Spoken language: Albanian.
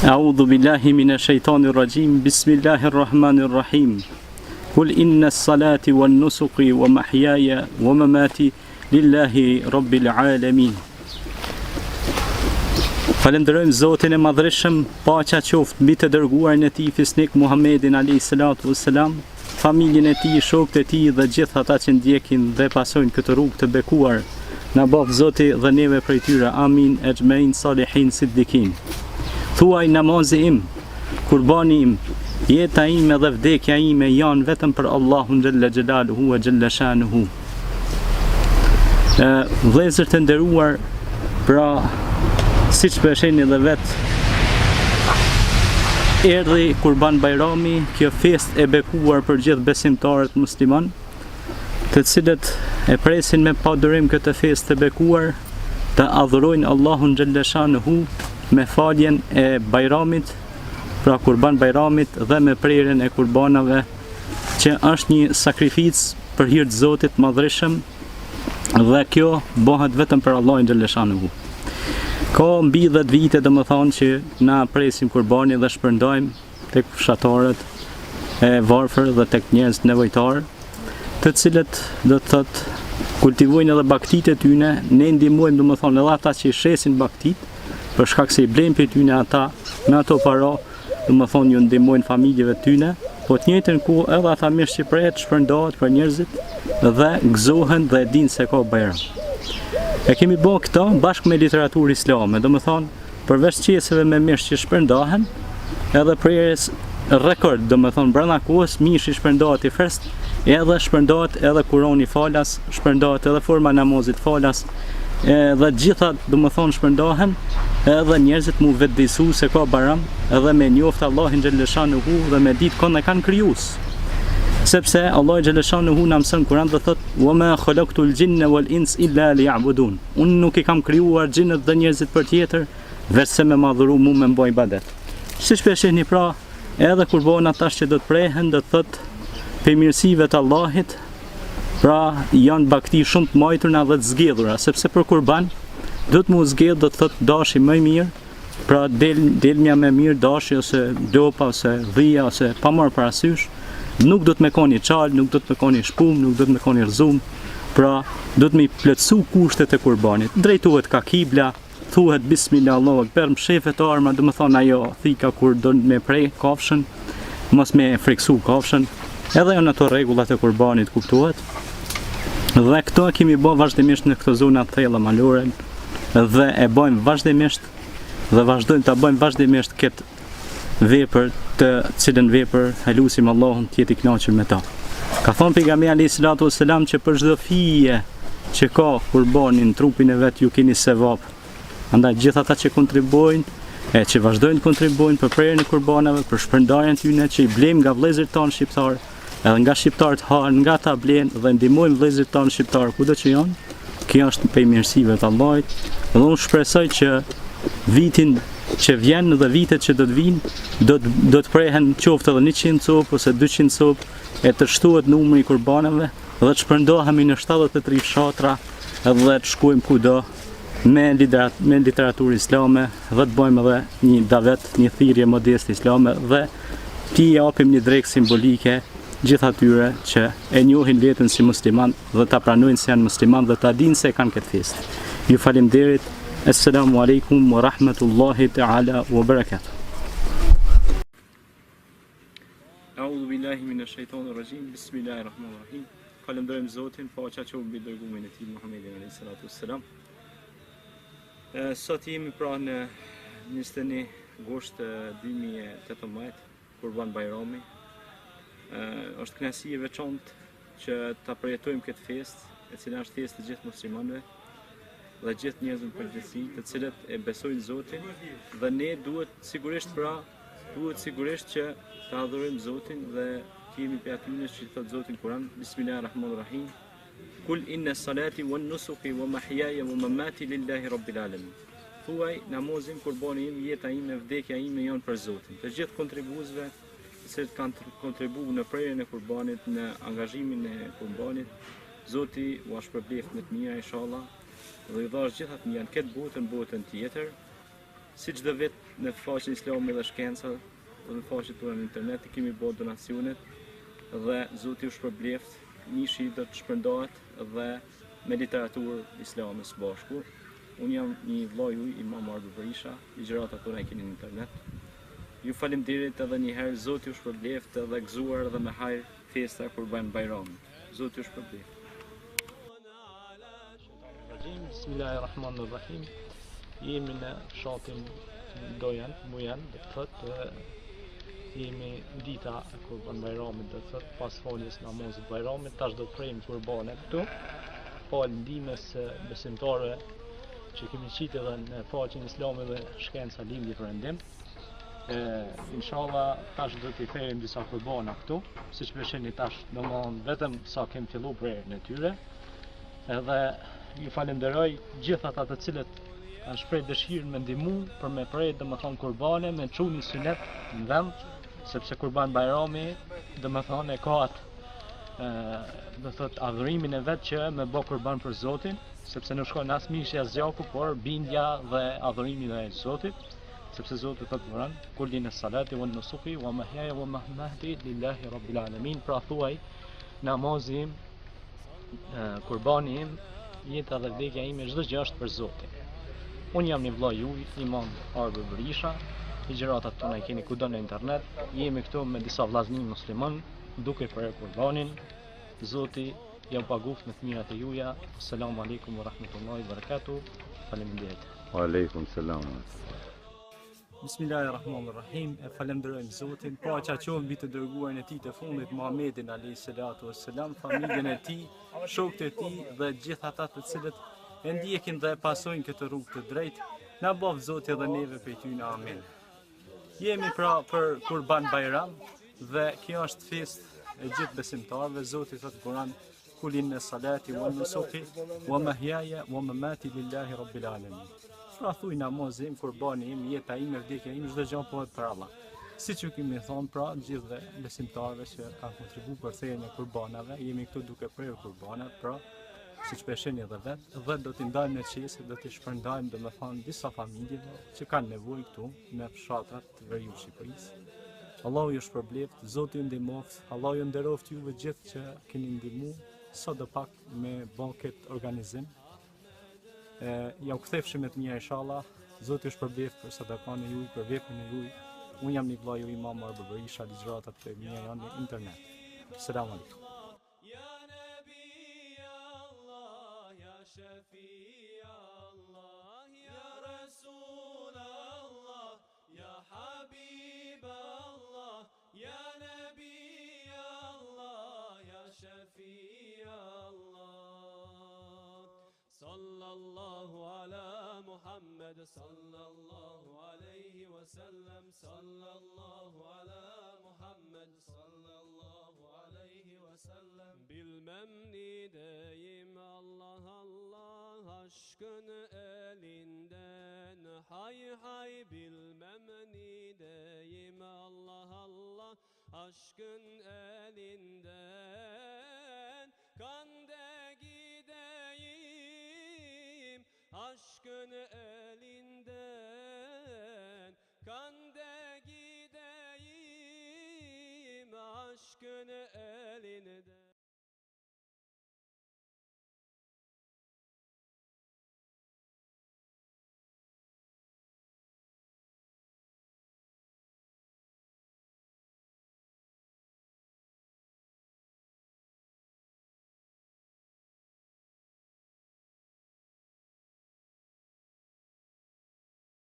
A'udhu billahi minash shaitanir rajim. Bismillahir rahmanir rahim. Kul inna as-salati wan nusuki wa mahyaya wa mamati lillahi rabbil alamin. Falenderojmë Zotin e Madhreshëm, paqja qoftë mbi të dërguarin e tij fisnik Muhammedin alayhi salatu wassalam, familjen e tij, shokët e tij dhe gjithë ata që ndjekin dhe pasojnë këtë rrugë të bekuar. Na bof Zoti dhe neve prej tyre. Amin. Ejmein salihin siddiqin. Thuaj namazi im, kurbani im, jeta ime dhe vdekja ime janë vetëm për Allahun xhalla xhelaluhu wa xhalla shanuhu. Vëllezër të nderuar, pra siç po e shihni edhe vet, erdhi Kurban Bajrami, kjo festë e bekuar për gjithë besimtarët musliman, të cilët e presin me padurim këtë festë të bekuar, të adhurojnë Allahun xhalla shanuhu me faljen e Bajramit, pra Kurban Bajramit, dhe me prerjen e kurbanave, që është një sakrificë për hir të Zotit Madhreshëm, dhe kjo bëhet vetëm për Allahin xhalla shanuhu. Ka mbi 10 vite domethënë që na presim kurbanin dhe shpërndajmë tek fshatarët e varfër dhe tek njerëz nevojtar, të cilët do të thotë kultivojnë edhe baktitë e tyre. Ne ndihmojmë domethënë edhe ata që i shesin baktitë, për shkak se i blejnë për tyne ata me ato para, domethënë ju ndihmojnë familjeve tyne, po të njëjtën kohë edhe ata mirë që prehet shpërndahet për njerëzit dhe gëzohen dhe e dinë se ka Bajram. E kemi bërë këto bashkë me literaturë islame, domethënë përveç qesëve me mish që shpërndahen, edhe prerjes rekord, domethënë brenda kohës mishi shpërndahet i freskët, edhe shpërndahet edhe Kurani falas, shpërndahet edhe forma namazit falas, dhe gjitha domethënë shpërndahen, edhe njerëzit mu vetëdijsu se ka Bajram, edhe me njoftë Allahin xhalla shanuhu dhe me ditë kënd e kanë krijues. Sepse Allah xhalla shanuhu na mëson Kur'an dhe thot: "Wa ma khalaqtul jinna wal ins illa liya'budun." Unë nuk i kam krijuar xhinët dhe njerëzit për tjetër, vetëm me madhuru mu me mboj ibadet. Siç po shihni pra, edhe kurbanat tash që do të prehen, do të thot për mirësive të Allahit, pra janë bakti shumë të majtura dhe të zgjedhura, sepse për kurban do të mu zgjedh, do të thot dashi më i mirë, pra delmja më mirë, dashi ose dopa ose dhia ose pa marrë parasysh, nuk do të me koni çal, nuk do të me koni shpum, nuk do të me koni rrezum, pra do të me plotësu kushtet e kurbanit. Drejtohet ka kibla, thuhet bismillah Allahu akbar, mshefet arma, do të thonë ajo thika kur do me prej kafshën, mos me friksu kafshën, edhe janë ato rregullat e kurbanit, kuptohet. Dhe këto kemi bërë vazhdimisht në këto zona të thella malore, dhe e bëjmë vazhdimisht dhe vazhdojmë ta bëjmë vazhdimisht këtë vepër, të cilën vepër halusim Allahun të jetë i kënaqur me ta. Ka thonë pejgamberi alayhi salatu wassalam që për çdo fije që ka kurbanin në trupin e vet ju keni sevap. Andaj gjithë ata që kontribuojnë e që vazhdojnë të kontribuojnë për prerjen e kurbanave, për shpërndarjen tyne që i blejmë nga vëllezërit tanë shqiptar, edhe nga shqiptarët han, nga ta blenë dhe ndihmojmë vëllezërit tanë shqiptar kudo që janë. Kjo është prej mirësive të Allahit, dhe unë shpresoj që vitin që vjen dhe vitet që do të vinë, do të prehen qoftë edhe 100 copë ose 200 copë, e të shtohet numri i kurbanave dhe të shpërndohemi në 73 fshatra dhe të shkojmë kudo me literaturë islame dhe të bëjmë edhe një davet, një thirrje modeste islame dhe t'i japim një drekë simbolike gjithë atyre që e njohin veten si musliman dhe ta pranojnë se janë musliman dhe ta dinë se kanë këtë festë. Ju faleminderit. Assalamu alaikum wa rahmatullahi ta'ala wa barakatuh. A'udhu billahi minash shaitanir rajim. Bismillahirrahmanirrahim. Falenderojmë Zotin, paqja qoftë mbi dërgumin e tij Muhammedin alayhi salatu wassalam. Sot jemi pra në 21 gusht 2018, Kurban Bajrami. Është kënaqësi e veçantë që ta përjetojmë këtë festë, e cila është festë e gjithë muslimanëve dhe gjithë njerëzve në përgjithësi, të cilët e besojnë Zotin, dhe ne duhet sigurisht që të adhurojmë Zotin dhe të jemi për atyre që thot Zoti në Kur'an, Bismillahirrahmanirrahim. Kul inna salati wan nusuki wa mahyaya wa mamati lillahi rabbil alamin. Thuaj namazin, kurbani im, jeta ime, vdekja ime janë për Zotin. Të gjithë kontribuesve që kanë kontribuar në prerjen e kurbanit, në angazhimin e kurbanit, Zoti u shpërbleft me të mira inshallah, dhe i dhash gjithat mira në këtë botën tjetër, Si çdo vit në faqen Islami dhe Shkenca, dhe në faqet tona në internet kemi bërë donacionet dhe Zoti ju shpërbleft, mishi do të shpërndahet dhe me literaturë islame së bashku. Unë jam një vëlla juaj, Imam Arbi Berisha, ligjëratat tona e keni në internet. Ju faleminderit edhe një herë, Zoti ju shpërbleft edhe gëzuar edhe me hajër festa Kurban Bayram. Zoti ju shpërbleft. Bismillahirrahmanirrahim. Jemi në fshatin Mujan, dhe të thotë jemi dita e Kurban Bayramit, dhe të thotë pas faljes namazit Bayramit, tash do të prejmë kurbane këtu, falë ndihmës besimtarëve që kemi qitë edhe në faqen Islami dhe Shkenca Lindje Perëndim. Inshallah tash do t'i thejmë disa kurbana këtu, siç përsheni tash, domthonë vetëm sa kem fillu prerjen e tyre. Edhe ju falenderoj gjithë ata të cilët kanë shpreh dëshirën me ndihmu për me prerë domethënë kurbane, me çu një sunet në vend, sepse Kurban Bayrami domethënë e ka atë do thot adhurimin e vet që me bë kurban për Zotin, sepse nuk shkon as mishi as gjaku, por bindja dhe adhurimi ndaj Zotit, sepse Zoti thotë në Kur'an: "Kul inna salati wan nusuki wa mahyaya wa mamati lillahi rabbil alamin." Pra thuaj, namazi im, kurbani im, jeta dhe vdekja ime, çdo gjë është për Zotin. Unë jam një vëlla juaj, Imam Arbi Berisha, ligjëratat tona i keni kudo në internet. Jemi këtu me disa vllazënin musliman, duke për kurbanin. Zoti ja paguft me të mirat e juaja. Selamun alaikum wa rahmatullahi wa barakatuh. Faleminderit. Wa aleikum selam. Bismillahirrahmanirrahim. E falenderojmë Zotin, paqja qoftë mbi të dërguarin e tij të fundit Muhammedin alayhi salatu wassalam, familjen e tij, shokët e tij dhe gjithë ata të cilët e ndjekin dhe pasojnë këtë rrugë të drejtë. Na bof Zoti edhe neve prej tyre, amin. Jemi pra për Kurban Bayram dhe kjo është festë e gjithë besimtarëve. Zoti thotë në Kur'an: "Kul inna salati wan nusuki wa mahyaya wa mamati lillahi rabbil alamin." Pra thuj namazi im, kurbani im, jeta ime, vdekja ime, çdo gjë po për Allah. Siç ju kemi thonë pra gjithë dhe besimtarëve që kanë kontribuar për thirrjen e kurbanave, jemi këtu duke prerë kurbanat, pra siç pesheni edhe vetë, dhe do t'i ndajmë në qese, do t'i shpërndajmë domethënë disa familjeve që kanë nevojë këtu në fshatrat të veriut Shqipërisë. Allahu ju shpërbleft, Zoti ju ndihmoft, Allahu ju nderoft juve gjithë që keni ndihmu sot do pak me bën këtë organizim. Jam kthefshëm me të mira inshallah. Zoti ju shpërbleft për sadakën e juaj, për veprën e juaj. Unë jam një vëlla ju, Imam Arbi Berisha, ligjëratat e mia janë në internet. Selam aleikum. شفيع الله يا رسول الله يا حبيب الله يا نبي الله يا شفيع الله صلى الله على محمد صلى الله عليه وسلم صلى الله على محمد صلى الله عليه وسلم bilmemni deyim Allah Allah aşkın elinden hay hay bilmemni deyim Allah Allah aşkın elinden kan de gideyim aşkın elinden kan de gideyim aşkın elinden